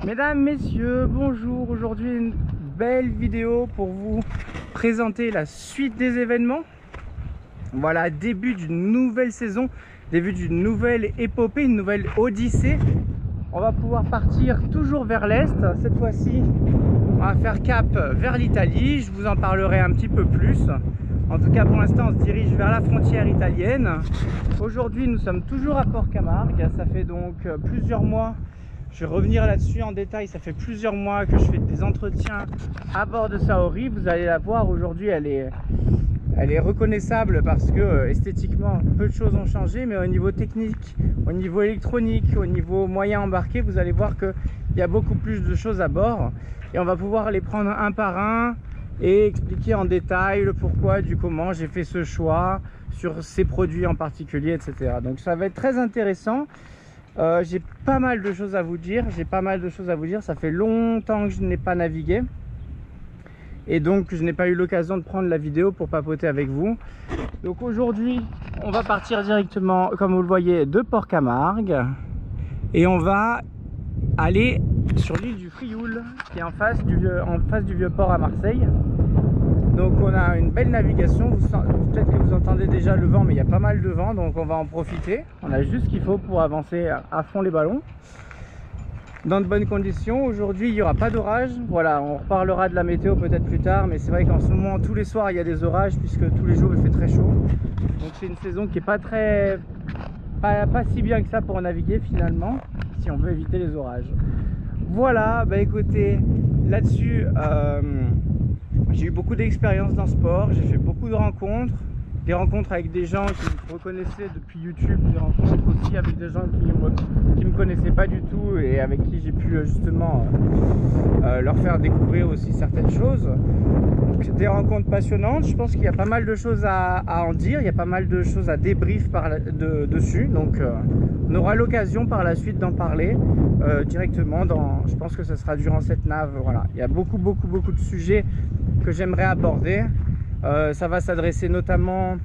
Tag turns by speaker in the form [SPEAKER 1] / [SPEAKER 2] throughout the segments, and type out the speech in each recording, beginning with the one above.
[SPEAKER 1] Mesdames, messieurs, bonjour. Aujourd'hui une belle vidéo pour vous présenter la suite des événements. Voilà, début d'une nouvelle saison, début d'une nouvelle épopée, une nouvelle odyssée. On va pouvoir partir toujours vers l'est. Cette fois-ci, on va faire cap vers l'Italie. Je vous en parlerai un petit peu plus. En tout cas, pour l'instant, on se dirige vers la frontière italienne. Aujourd'hui, nous sommes toujours à Port Camargue. Ça fait donc plusieurs mois. Je vais revenir là-dessus en détail. Ça fait plusieurs mois que je fais des entretiens à bord de Saori. Vous allez la voir aujourd'hui, elle est reconnaissable parce que esthétiquement, peu de choses ont changé. Mais au niveau technique, au niveau électronique, au niveau moyen embarqué, vous allez voir qu'il y a beaucoup plus de choses à bord. Et on va pouvoir les prendre un par un et expliquer en détail le pourquoi, du comment j'ai fait ce choix sur ces produits en particulier, etc. Donc ça va être très intéressant. J'ai pas mal de choses à vous dire, ça fait longtemps que je n'ai pas navigué et donc je n'ai pas eu l'occasion de prendre la vidéo pour papoter avec vous. Donc aujourd'hui on va partir directement, comme vous le voyez, de Port Camargue et on va aller sur l'île du Frioul qui est en face du vieux port à Marseille. Donc on a une belle navigation, peut-être que vous entendez déjà le vent, mais il y a pas mal de vent, donc on va en profiter. On a juste ce qu'il faut pour avancer à fond les ballons. Dans de bonnes conditions, aujourd'hui il n'y aura pas d'orage. Voilà, on reparlera de la météo peut-être plus tard, mais c'est vrai qu'en ce moment, tous les soirs il y a des orages, puisque tous les jours il fait très chaud. Donc c'est une saison qui n'est pas si bien que ça pour naviguer finalement, si on veut éviter les orages. Voilà, bah écoutez, là-dessus... j'ai eu beaucoup d'expérience dans ce sport, j'ai fait beaucoup de rencontres, des rencontres avec des gens qui me reconnaissaient depuis YouTube, des rencontres aussi avec des gens qui me connaissaient pas du tout et avec qui j'ai pu justement leur faire découvrir aussi certaines choses. Donc, des rencontres passionnantes, je pense qu'il y a pas mal de choses à en dire, il y a pas mal de choses à débrief dessus, donc on aura l'occasion par la suite d'en parler directement, je pense que ce sera durant cette nave. Voilà, il y a beaucoup de sujets que j'aimerais aborder. Ça va s'adresser notamment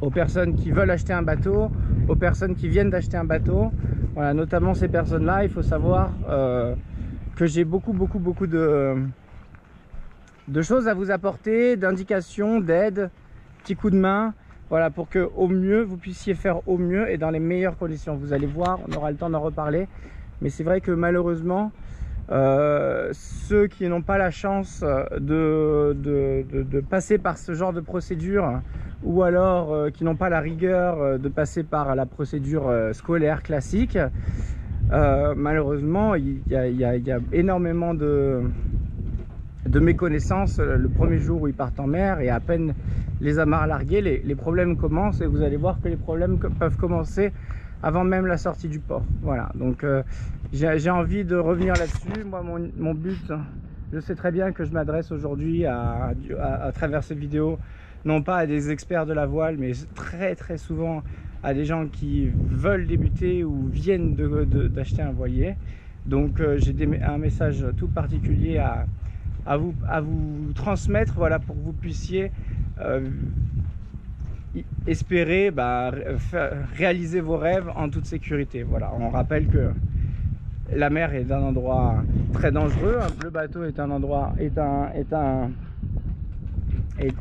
[SPEAKER 1] aux personnes qui veulent acheter un bateau, aux personnes qui viennent d'acheter un bateau. Voilà, notamment ces personnes-là, il faut savoir que j'ai beaucoup de choses à vous apporter, d'indications, d'aides, petits coups de main. Voilà, pour que au mieux vous puissiez faire au mieux et dans les meilleures conditions. Vous allez voir, on aura le temps d'en reparler. Mais c'est vrai que malheureusement, ceux qui n'ont pas la chance de passer par ce genre de procédure, ou alors qui n'ont pas la rigueur de passer par la procédure scolaire classique, malheureusement il y a énormément de méconnaissances le premier jour où ils partent en mer, et à peine les amarres larguées, les problèmes commencent, et vous allez voir que les problèmes peuvent commencer avant même la sortie du port. Voilà, donc j'ai envie de revenir là-dessus. Moi, mon but, je sais très bien que je m'adresse aujourd'hui à travers cette vidéo, non pas à des experts de la voile, mais très souvent à des gens qui veulent débuter ou viennent d'acheter un voilier. Donc j'ai un message tout particulier à vous transmettre, voilà, pour que vous puissiez espérer réaliser vos rêves en toute sécurité. Voilà, on rappelle que la mer est un endroit très dangereux, le bateau est un endroit est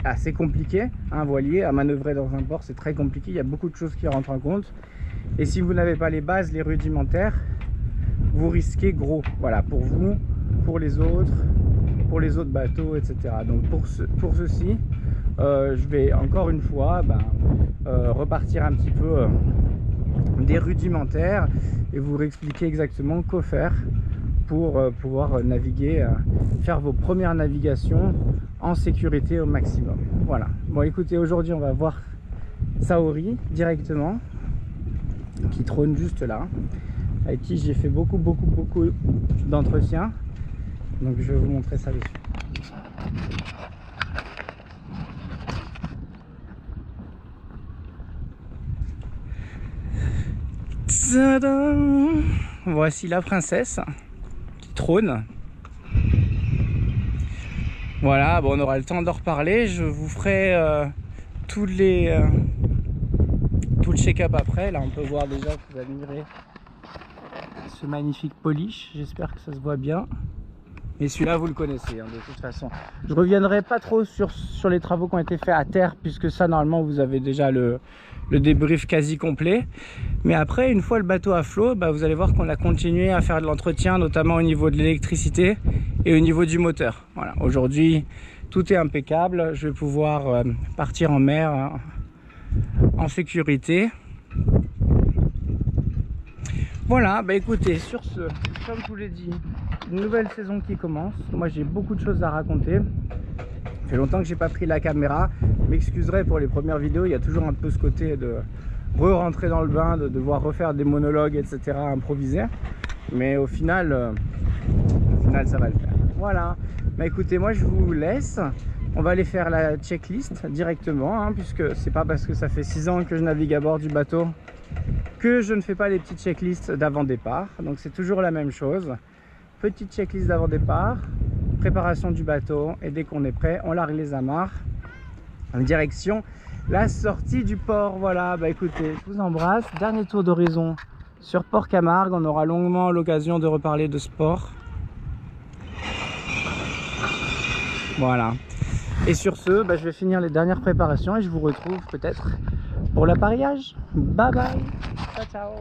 [SPEAKER 1] assez compliqué. Un voilier à manœuvrer dans un port, c'est très compliqué, il y a beaucoup de choses qui rentrent en compte, et si vous n'avez pas les bases, les rudimentaires, vous risquez gros. Voilà, pour vous, pour les autres bateaux, etc. Donc pour ceci, je vais encore une fois repartir un petit peu des rudimentaires et vous expliquer exactement quoi faire pour pouvoir naviguer, faire vos premières navigations en sécurité au maximum. Voilà, bon écoutez, aujourd'hui on va voir Saori directement, qui trône juste là, avec qui j'ai fait beaucoup d'entretiens. Donc je vais vous montrer ça dessus. Tadam! Voici la princesse qui trône. Voilà, bon, on aura le temps d'en reparler. Je vous ferai tout le check-up après. Là on peut voir déjà que vous admirez ce magnifique polish. J'espère que ça se voit bien. Et celui-là, vous le connaissez, hein, de toute façon. Je reviendrai pas trop sur les travaux qui ont été faits à terre, puisque ça, normalement, vous avez déjà le débrief quasi complet. Mais après, une fois le bateau à flot, bah, vous allez voir qu'on a continué à faire de l'entretien, notamment au niveau de l'électricité et au niveau du moteur. Voilà. Aujourd'hui, tout est impeccable. Je vais pouvoir partir en mer en sécurité. Voilà, bah écoutez, sur ce, comme je vous l'ai dit, une nouvelle saison qui commence. Moi, j'ai beaucoup de choses à raconter. Ça fait longtemps que j'ai pas pris la caméra. Je m'excuserai pour les premières vidéos. Il y a toujours un peu ce côté de re-rentrer dans le bain, de devoir refaire des monologues, etc., improviser. Mais au final, ça va le faire. Voilà. Bah écoutez, moi, je vous laisse. On va aller faire la checklist directement, hein, puisque c'est pas parce que ça fait 6 ans que je navigue à bord du bateau que je ne fais pas les petites checklists d'avant départ. Donc c'est toujours la même chose. Petite checklist d'avant départ, préparation du bateau, et dès qu'on est prêt, on largue les amarres en direction la sortie du port. Voilà, bah écoutez, je vous embrasse. Dernier tour d'horizon sur Port Camargue. On aura longuement l'occasion de reparler de sport. Voilà. Et sur ce, bah, je vais finir les dernières préparations et je vous retrouve peut-être pour l'appareillage. Bye bye. Ciao ciao.